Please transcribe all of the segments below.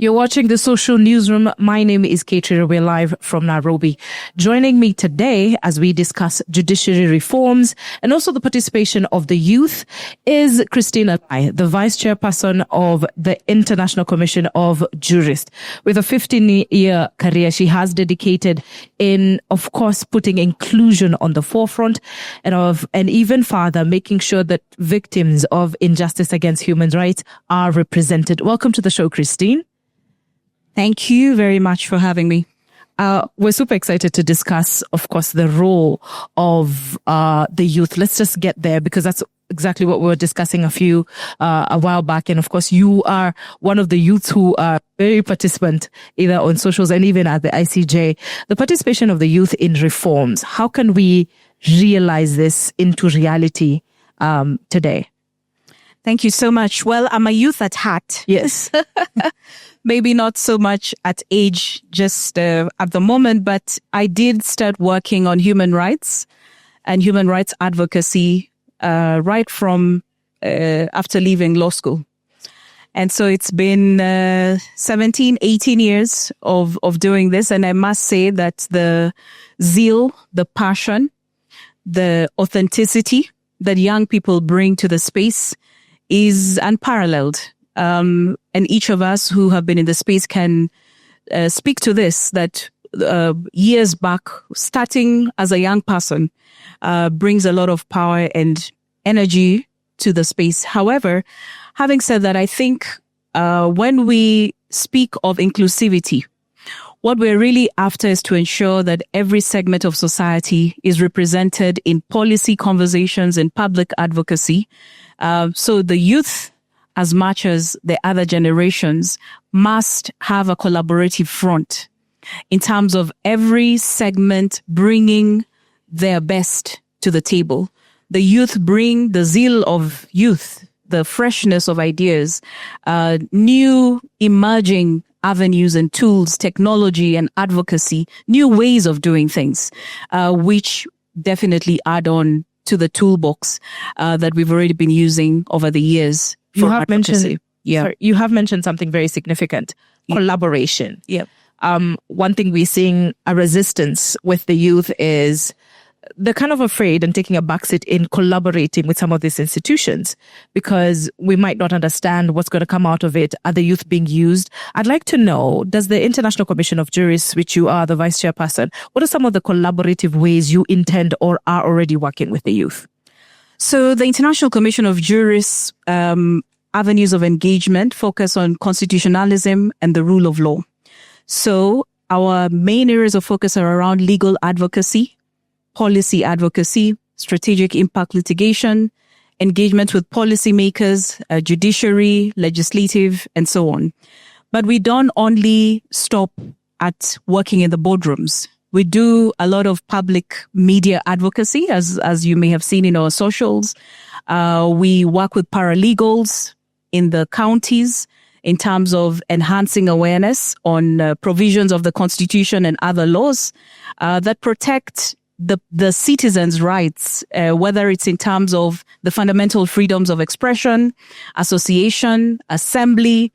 You're watching the Social Newsroom. My name is Cate. We're live from Nairobi. Joining me today as we discuss judiciary reforms and also the participation of the youth is Christine Alai, the Vice Chairperson of the International Commission of Jurists. With a 15-year career, she has dedicated in, of course, putting inclusion on the forefront and even further, making sure that victims of injustice against human rights are represented. Welcome to the show, Christine. Thank you very much for having me. We're super excited to discuss, of course, the role of the youth. Let's just get there because that's exactly what we were discussing a while back. And of course, you are one of the youths who are very participant either on socials and even at the ICJ. The participation of the youth in reforms. How can we realize this into reality today? Thank you so much. Well, I'm a youth at heart. Yes. Maybe not so much at age just at the moment, but I did start working on human rights and human rights advocacy right from after leaving law school. And so it's been 17, 18 years of doing this. And I must say that the zeal, the passion, the authenticity that young people bring to the space is unparalleled. And each of us who have been in the space can speak to this, that years back, starting as a young person, brings a lot of power and energy to the space. However, having said that, I think when we speak of inclusivity, what we're really after is to ensure that every segment of society is represented in policy conversations and public advocacy. So the youth, as much as the other generations, must have a collaborative front in terms of every segment bringing their best to the table. The youth bring the zeal of youth, the freshness of ideas, new emerging avenues and tools, technology and advocacy, new ways of doing things, which definitely add on to the toolbox that we've already been using over the years. You have mentioned something very significant, collaboration. Yeah. One thing we're seeing a resistance with the youth is they're kind of afraid and taking a backseat in collaborating with some of these institutions because we might not understand what's going to come out of it. Are the youth being used? I'd like to know, does the International Commission of Jurists, which you are the Vice Chairperson, what are some of the collaborative ways you intend or are already working with the youth? So the International Commission of Jurists avenues of engagement focus on constitutionalism and the rule of law. So our main areas of focus are around legal advocacy, policy advocacy, strategic impact litigation, engagement with policymakers, judiciary, legislative, and so on. But we don't only stop at working in the boardrooms. We do a lot of public media advocacy, as you may have seen in our socials. We work with paralegals in the counties in terms of enhancing awareness on provisions of the Constitution and other laws that protect the citizens' rights, whether it's in terms of the fundamental freedoms of expression, association, assembly,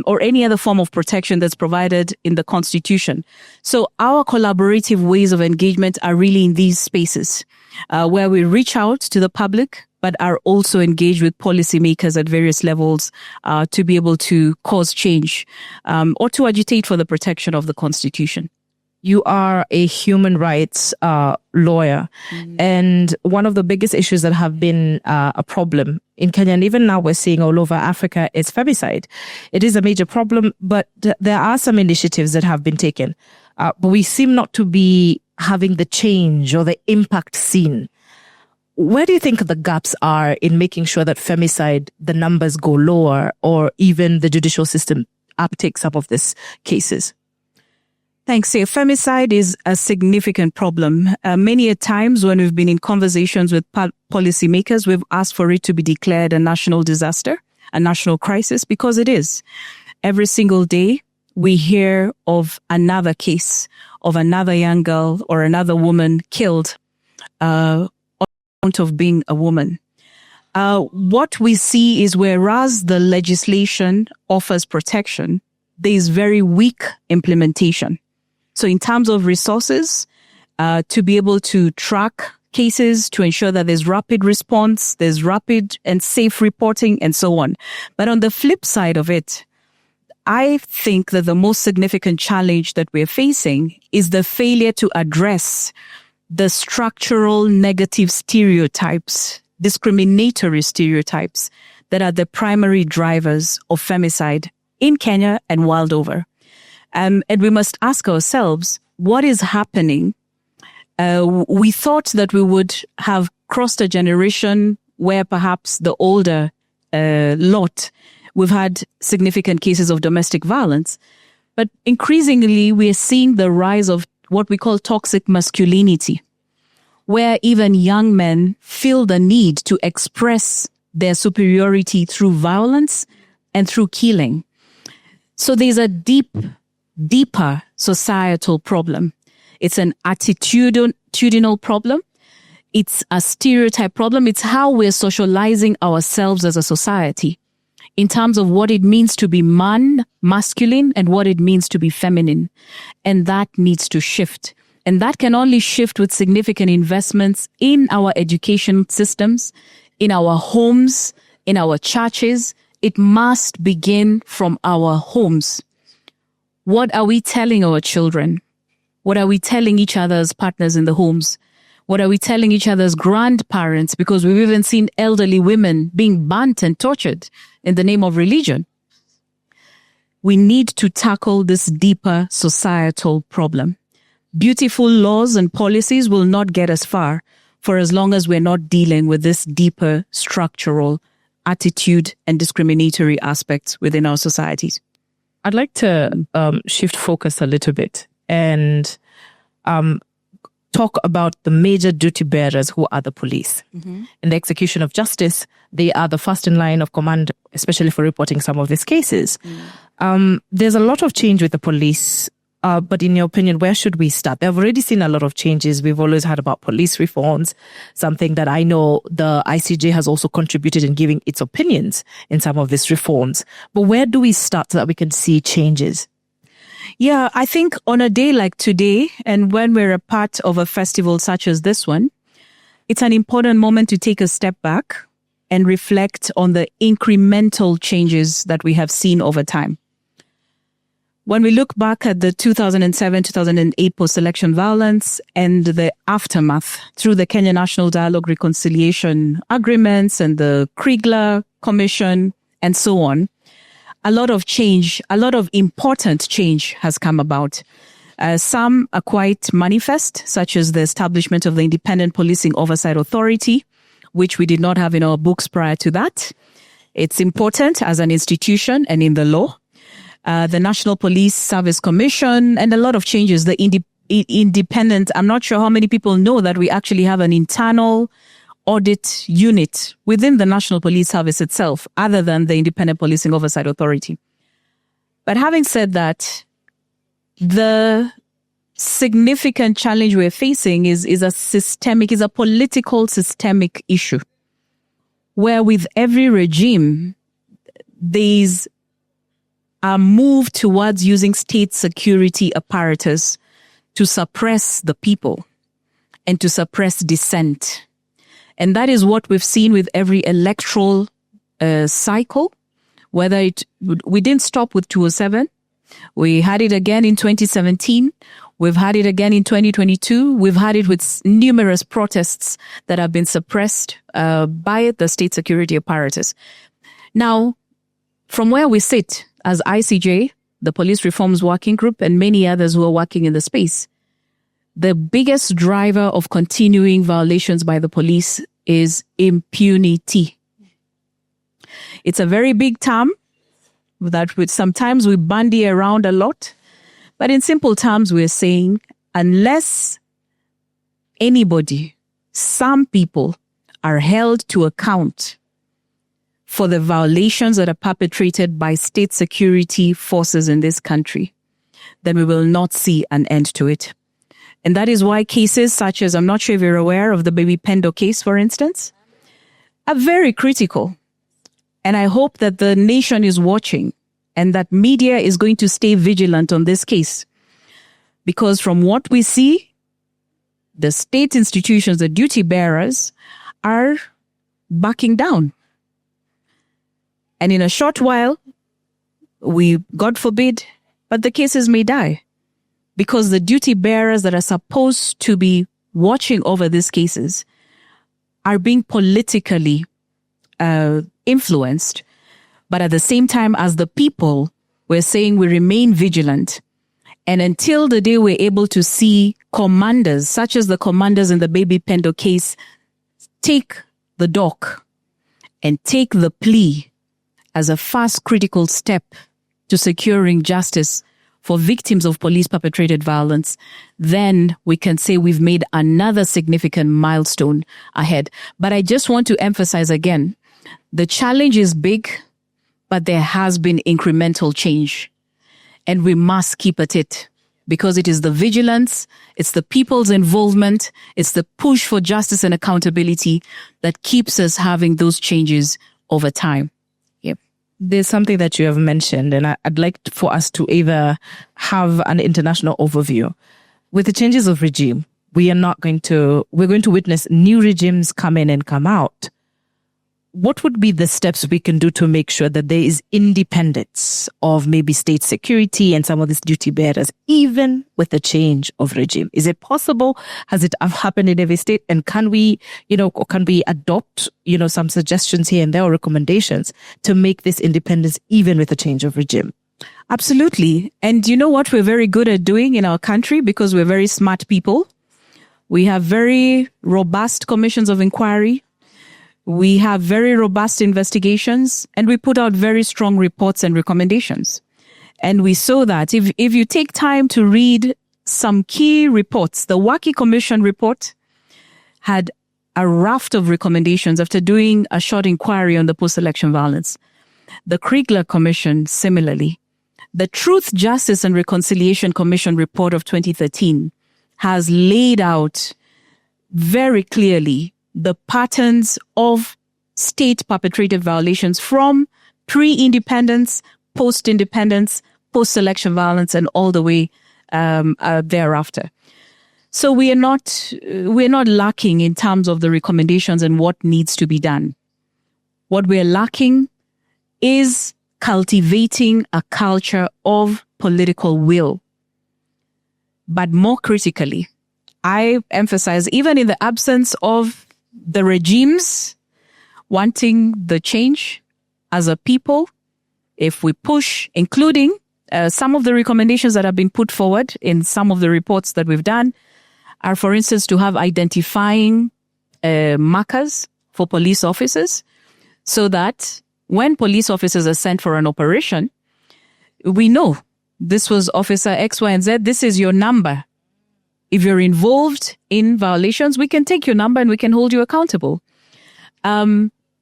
or any other form of protection that's provided in the Constitution. So our collaborative ways of engagement are really in these spaces, where we reach out to the public, but are also engaged with policymakers at various levels to be able to cause change or to agitate for the protection of the Constitution. You are a human rights lawyer. Mm-hmm. And one of the biggest issues that have been a problem in Kenya, and even now we're seeing all over Africa, is femicide. It is a major problem, but there are some initiatives that have been taken. But we seem not to be having the change or the impact seen. Where do you think the gaps are in making sure that femicide, the numbers go lower, or even the judicial system uptake some of these cases? Thanks. Femicide is a significant problem. Many a times when we've been in conversations with policymakers, we've asked for it to be declared a national disaster, a national crisis, because it is. Every single day, we hear of another case of another young girl or another woman killed on account of being a woman. What we see is whereas the legislation offers protection, there is very weak implementation. So in terms of resources, to be able to track cases, to ensure that there's rapid response, there's rapid and safe reporting, and so on. But on the flip side of it, I think that the most significant challenge that we're facing is the failure to address the structural negative stereotypes, discriminatory stereotypes that are the primary drivers of femicide in Kenya and world over. And we must ask ourselves, what is happening? We thought that we would have crossed a generation where perhaps the older lot, we've had significant cases of domestic violence. But increasingly, we are seeing the rise of what we call toxic masculinity, where even young men feel the need to express their superiority through violence and through killing. So there's a deeper societal problem. It's an attitudinal problem. It's a stereotype problem. It's how we're socializing ourselves as a society in terms of what it means to be masculine, and what it means to be feminine. And that needs to shift. And that can only shift with significant investments in our education systems, in our homes, in our churches. It must begin from our homes. What are we telling our children? What are we telling each other as partners in the homes? What are we telling each other as grandparents? Because we've even seen elderly women being burnt and tortured in the name of religion. We need to tackle this deeper societal problem. Beautiful laws and policies will not get us far for as long as we're not dealing with this deeper structural attitude and discriminatory aspects within our societies. I'd like to shift focus a little bit and talk about the major duty bearers who are the police. Mm-hmm. In the execution of justice, they are the first in line of command, especially for reporting some of these cases. Mm. There's a lot of change with the police, but in your opinion, where should we start? They've already seen a lot of changes. We've always heard about police reforms, something that I know the ICJ has also contributed in giving its opinions in some of these reforms. But where do we start so that we can see changes? Yeah, I think on a day like today, and when we're a part of a festival such as this one, it's an important moment to take a step back and reflect on the incremental changes that we have seen over time. When we look back at the 2007-2008 post-election violence and the aftermath through the Kenya National Dialogue Reconciliation Agreements and the Kriegler Commission and so on, a lot of change, a lot of important change has come about. Some are quite manifest, such as the establishment of the Independent Policing Oversight Authority, which we did not have in our books prior to that. It's important as an institution and in the law. The National Police Service Commission, and a lot of changes. The independent, I'm not sure how many people know that we actually have an internal audit unit within the National Police Service itself, other than the Independent Policing Oversight Authority. But having said that, the significant challenge we're facing is a political systemic issue, where with every regime, there's a move towards using state security apparatus to suppress the people and to suppress dissent. And that is what we've seen with every electoral cycle, whether we didn't stop with 2007. We had it again in 2017. We've had it again in 2022. We've had it with numerous protests that have been suppressed by the state security apparatus. Now, from where we sit as ICJ, the Police Reforms Working Group, and many others who are working in the space, the biggest driver of continuing violations by the police is impunity. It's a very big term that sometimes we bandy around a lot. But in simple terms, we're saying, unless anybody, some people are held to account for the violations that are perpetrated by state security forces in this country, then we will not see an end to it. And that is why cases such as, I'm not sure if you're aware of the Baby Pendo case, for instance, are very critical. And I hope that the nation is watching and that media is going to stay vigilant on this case. Because from what we see, the state institutions, the duty bearers, are backing down. And in a short while, God forbid, but the cases may die. Because the duty bearers that are supposed to be watching over these cases are being politically influenced. But at the same time as the people, we're saying we remain vigilant. And until the day we're able to see commanders, such as the commanders in the Baby Pendo case, take the dock and take the plea as a first critical step to securing justice for victims of police-perpetrated violence, then we can say we've made another significant milestone ahead. But I just want to emphasize again, the challenge is big, but there has been incremental change. And we must keep at it because it is the vigilance, it's the people's involvement, it's the push for justice and accountability that keeps us having those changes over time. Yep. There's something that you have mentioned, and I'd like for us to either have an international overview. With the changes of regime, we're going to witness new regimes come in and come out. What would be the steps we can do to make sure that there is independence of maybe state security and some of these duty bearers, even with the change of regime? Is it possible? Has it happened in every state? And can we adopt, some suggestions here and there or recommendations to make this independence even with the change of regime? Absolutely. And you know what we're very good at doing in our country because we're very smart people? We have very robust commissions of inquiry. We have very robust investigations, and we put out very strong reports and recommendations. And we saw that if you take time to read some key reports, the Waki Commission report had a raft of recommendations after doing a short inquiry on the post-election violence. The Kriegler Commission, similarly. The Truth, Justice and Reconciliation Commission report of 2013 has laid out very clearly the patterns of state-perpetrated violations from pre-independence, post-independence, post-election violence, and all the way thereafter. So we are not lacking in terms of the recommendations and what needs to be done. What we are lacking is cultivating a culture of political will. But more critically, I emphasize, even in the absence of the regimes wanting the change as a people, if we push, including some of the recommendations that have been put forward in some of the reports that we've done, are, for instance, to have identifying markers for police officers so that when police officers are sent for an operation, we know this was Officer X, Y, and Z, this is your number. If you're involved in violations, we can take your number and we can hold you accountable.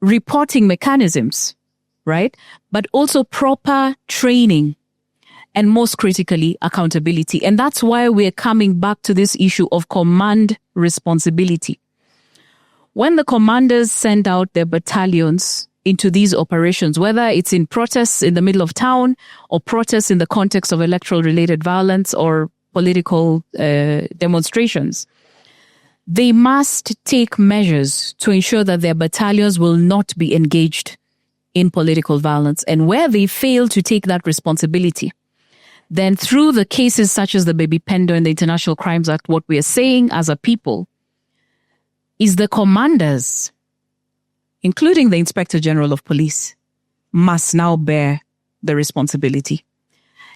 Reporting mechanisms, right? But also proper training and most critically, accountability. And that's why we're coming back to this issue of command responsibility. When the commanders send out their battalions into these operations, whether it's in protests in the middle of town or protests in the context of electoral-related violence or political demonstrations, they must take measures to ensure that their battalions will not be engaged in political violence. And where they fail to take that responsibility, then through the cases such as the Baby Pendo and the International Crimes Act, what we are saying as a people is the commanders, including the Inspector General of Police, must now bear the responsibility.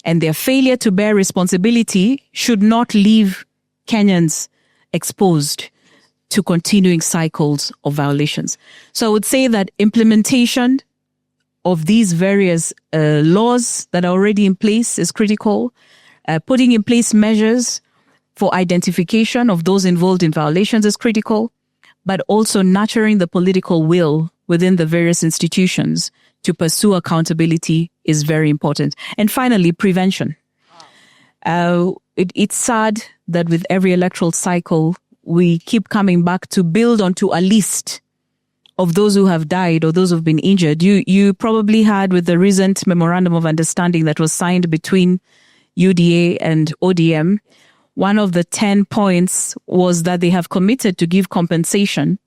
And their failure to bear responsibility should not leave Kenyans exposed to continuing cycles of violations. So I would say that implementation of these various laws that are already in place is critical. Putting in place measures for identification of those involved in violations is critical, but also nurturing the political will within the various institutions to pursue accountability is very important. And finally, prevention. It's sad that with every electoral cycle, we keep coming back to build onto a list of those who have died or those who've been injured. You probably had with the recent memorandum of understanding that was signed between UDA and ODM, one of the 10 points was that they have committed to give compensation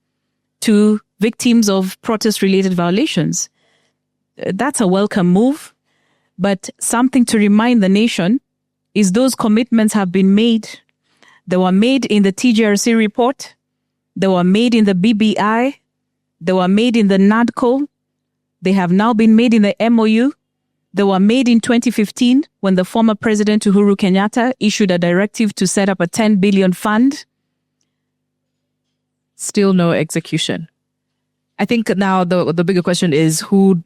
to victims of protest-related violations. That's a welcome move, but something to remind the nation is those commitments have been made. They were made in the TGRC report. They were made in the BBI. They were made in the NADCO. They have now been made in the MOU. They were made in 2015 when the former President Uhuru Kenyatta issued a directive to set up a 10 billion fund. Still no execution. I think now the bigger question is who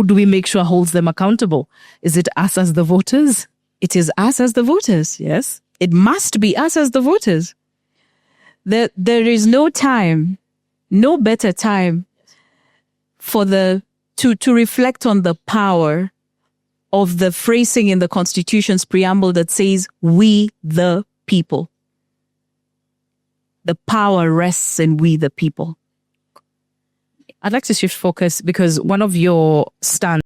do we make sure holds them accountable? Is it us as the voters? It is us as the voters. Yes. It must be us as the voters. There is no time, no better time for to reflect on the power of the phrasing in the Constitution's preamble that says, we the people. The power rests in we the people. I'd like to shift focus because one of your stands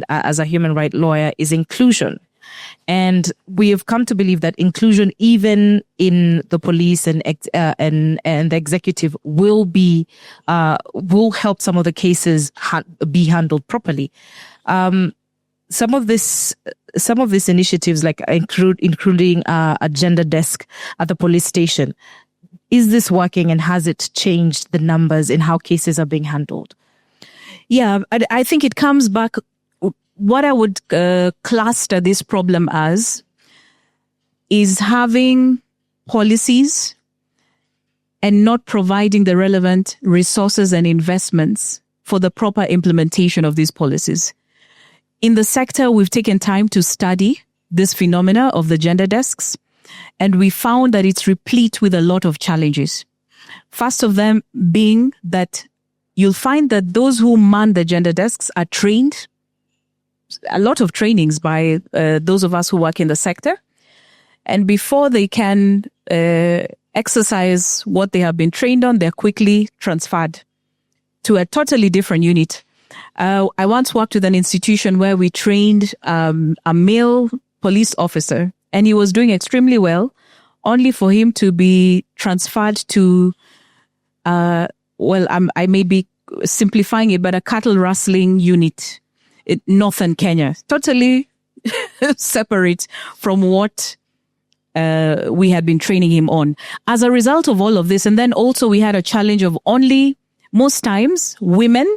as a human rights lawyer is inclusion. And we have come to believe that inclusion, even in the police and the executive, will help some of the cases be handled properly. Some of these initiatives, like including a gender desk at the police station, is this working, and has it changed the numbers in how cases are being handled? Yeah, I think it comes back. What I would cluster this problem as is having policies and not providing the relevant resources and investments for the proper implementation of these policies. In the sector, we've taken time to study this phenomena of the gender desks, and we found that it's replete with a lot of challenges. First of them being that you'll find that those who man the gender desks are trained, a lot of trainings by those of us who work in the sector. And before they can exercise what they have been trained on, they're quickly transferred to a totally different unit. I once worked with an institution where we trained a male police officer, and he was doing extremely well, only for him to be transferred to, I may be simplifying it, but a cattle rustling unit in northern Kenya, totally separate from what we had been training him on. As a result of all of this, and then also we had a challenge of only, most times, women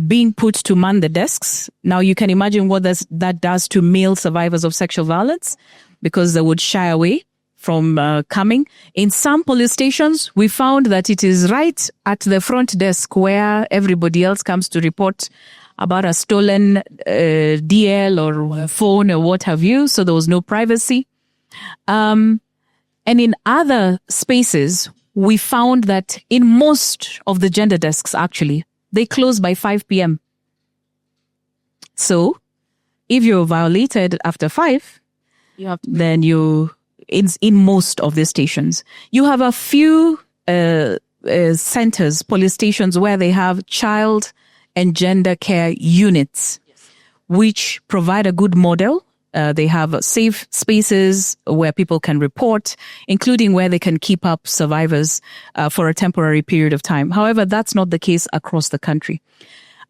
being put to man the desks. Now you can imagine what that does to male survivors of sexual violence, because they would shy away from coming. In some police stations, we found that it is right at the front desk where everybody else comes to report about a stolen DL or phone or what have you. So there was no privacy. And in other spaces, we found that in most of the gender desks, actually, they close by 5 p.m. So if you're violated after 5, then in most of the stations. You have a few centers, police stations, where they have child and gender care units, which provide a good model. They have safe spaces where people can report, including where they can keep up survivors for a temporary period of time. However, that's not the case across the country.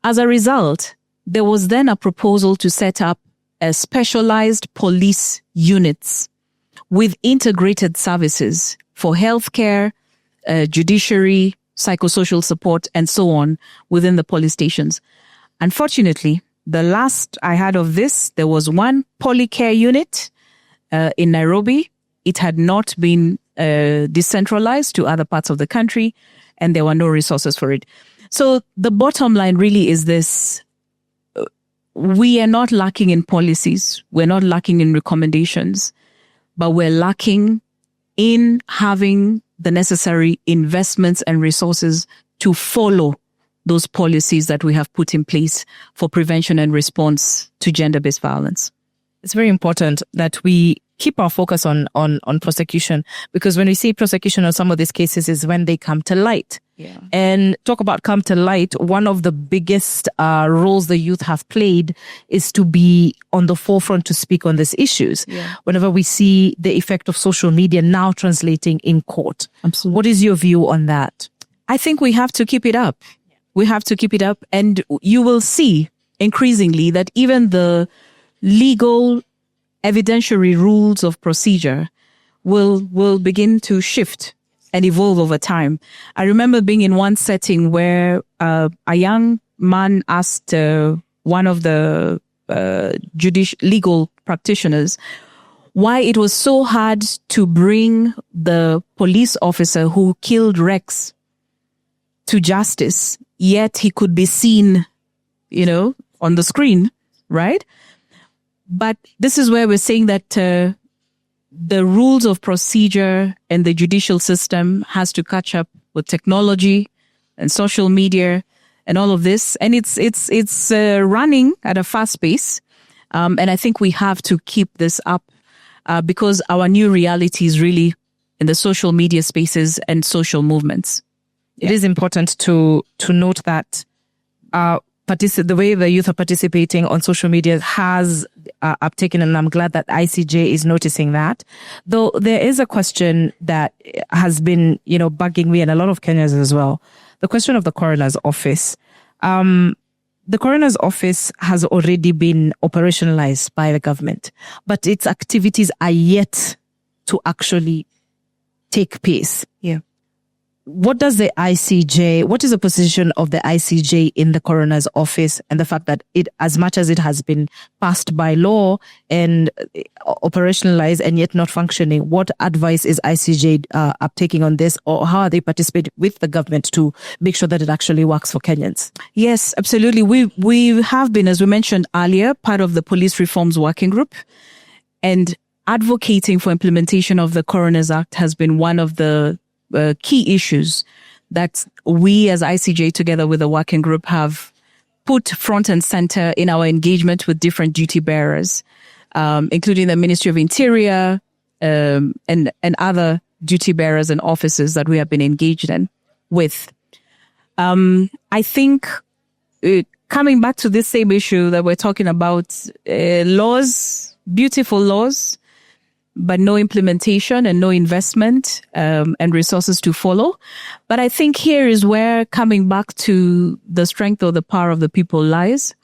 As a result, there was then a proposal to set up a specialized police units with integrated services for healthcare, judiciary, psychosocial support, and so on within the police stations. Unfortunately, the last I heard of this, there was one polycare unit in Nairobi. It had not been decentralized to other parts of the country, and there were no resources for it. So the bottom line really is this. We are not lacking in policies. We're not lacking in recommendations, but we're lacking in having the necessary investments and resources to follow those policies that we have put in place for prevention and response to gender-based violence. It's very important that we keep our focus on prosecution, because when we see prosecution on some of these cases is when they come to light. Yeah. And talk about come to light, one of the biggest roles the youth have played is to be on the forefront to speak on these issues. Yeah. Whenever we see the effect of social media now translating in court. Absolutely. What is your view on that? I think we have to keep it up. We have to keep it up. And you will see increasingly that even the legal evidentiary rules of procedure will begin to shift and evolve over time. I remember being in one setting where a young man asked one of the legal practitioners why it was so hard to bring the police officer who killed Rex to justice, yet he could be seen, on the screen, right? But this is where we're saying that the rules of procedure and the judicial system has to catch up with technology and social media and all of this. And it's running at a fast pace. And I think we have to keep this up because our new reality is really in the social media spaces and social movements. It is important to note that the way the youth are participating on social media has uptaken, and I'm glad that ICJ is noticing that. Though there is a question that has been, bugging me and a lot of Kenyans as well. The question of the coroner's office. The coroner's office has already been operationalized by the government, but its activities are yet to actually take place. Yeah. What is the position of the ICJ in the coroner's office, and the fact that it, as much as it has been passed by law and operationalized and yet not functioning, what advice is ICJ uptaking on this, or how are they participating with the government to make sure that it actually works for Kenyans? Yes, absolutely. We have been, as we mentioned earlier, part of the Police Reforms Working Group, and advocating for implementation of the Coroner's Act has been one of the key issues that we as ICJ together with the working group have put front and center in our engagement with different duty bearers, including the Ministry of Interior and other duty bearers and officers that we have been engaged in with. I think coming back to this same issue that we're talking about, laws, beautiful laws, but no implementation and no investment and resources to follow. But I think here is where coming back to the strength or the power of the people lies.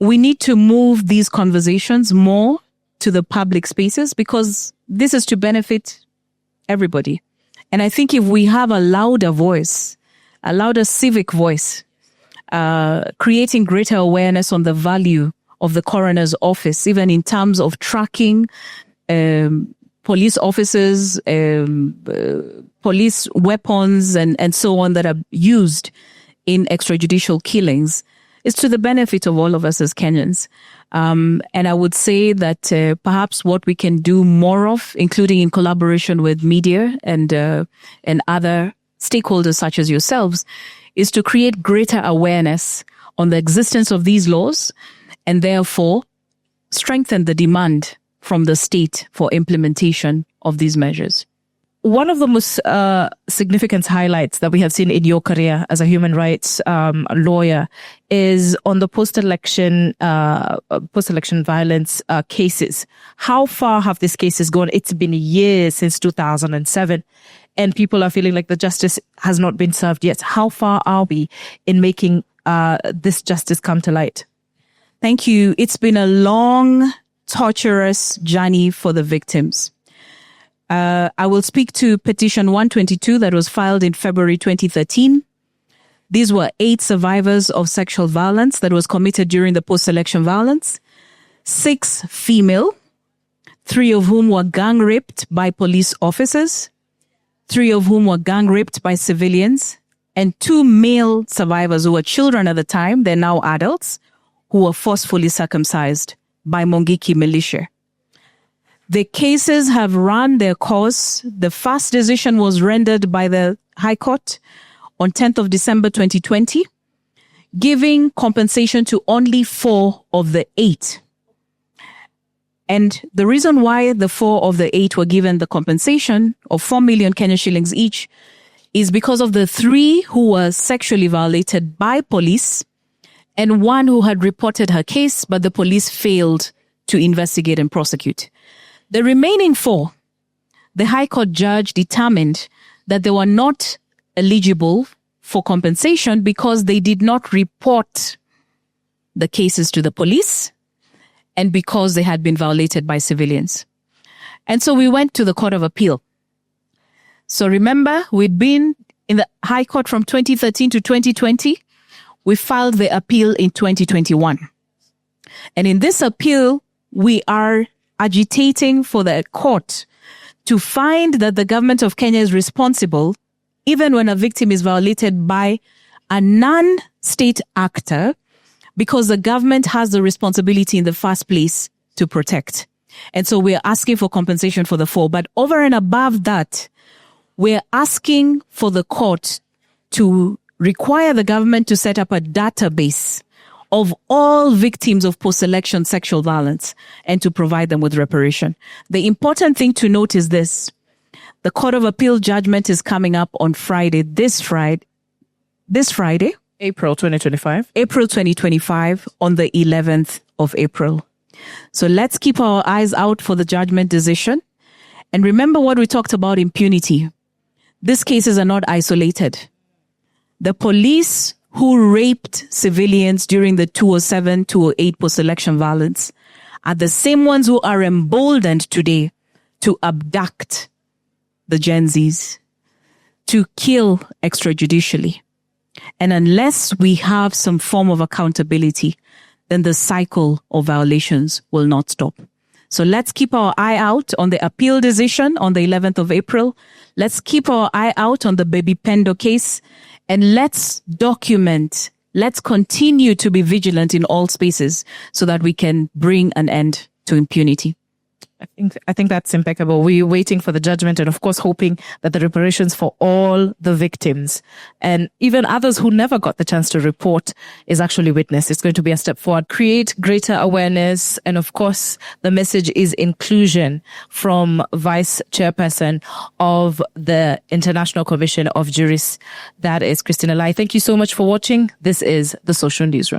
We need to move these conversations more to the public spaces, because this is to benefit everybody. And I think if we have a louder voice, a louder civic voice, creating greater awareness on the value of the coroner's office, even in terms of tracking police officers, police weapons, and so on that are used in extrajudicial killings, is to the benefit of all of us as Kenyans. And I would say that perhaps what we can do more of, including in collaboration with media and other stakeholders such as yourselves, is to create greater awareness on the existence of these laws, and therefore strengthen the demand from the state for implementation of these measures. One of the most significant highlights that we have seen in your career as a human rights lawyer is on the post-election violence cases. How far have these cases gone? It's been years since 2007, and people are feeling like the justice has not been served yet. How far are we in making this justice come to light? Thank you. It's been a long, torturous journey for the victims. I will speak to petition 122 that was filed in February 2013. These were 8 survivors of sexual violence that was committed during the post-election violence, 6 female, 3 of whom were gang raped by police officers, 3 of whom were gang raped by civilians, and 2 male survivors who were children at the time, they're now adults, who were forcefully circumcised by Mongiki militia. The cases have run their course. The first decision was rendered by the High Court on 10th of December 2020, giving compensation to only 4 of the 8. And the reason why the 4 of the 8 were given the compensation of 4 million Kenya shillings each is because of the 3 who were sexually violated by police and 1 who had reported her case, but the police failed to investigate and prosecute. The remaining 4, the High Court judge determined that they were not eligible for compensation because they did not report the cases to the police and because they had been violated by civilians. And so we went to the Court of Appeal. So remember, we'd been in the High Court from 2013 to 2020. We filed the appeal in 2021. And in this appeal, we are agitating for the court to find that the government of Kenya is responsible even when a victim is violated by a non-state actor, because the government has the responsibility in the first place to protect. And so we're asking for compensation for the 4. But over and above that, we're asking for the court to require the government to set up a database of all victims of post-election sexual violence and to provide them with reparation. The important thing to note is this. The Court of Appeal judgment is coming up on Friday, this Friday, April 2025. April 2025, on the 11th of April. So let's keep our eyes out for the judgment decision. And remember what we talked about impunity. These cases are not isolated. The police who raped civilians during the 2007-2008 post-election violence are the same ones who are emboldened today to abduct the Gen Zs, to kill extrajudicially. And unless we have some form of accountability, then the cycle of violations will not stop. So let's keep our eye out on the appeal decision on the 11th of April. Let's keep our eye out on the Baby Pendo case, and let's document, let's continue to be vigilant in all spaces so that we can bring an end to impunity. I think that's impeccable. We're waiting for the judgment and, of course, hoping that the reparations for all the victims and even others who never got the chance to report is actually witnessed. It's going to be a step forward, create greater awareness. And, of course, the message is inclusion from Vice Chairperson of the International Commission of Jurists. That is Christine Alai. Thank you so much for watching. This is the Social Newsroom.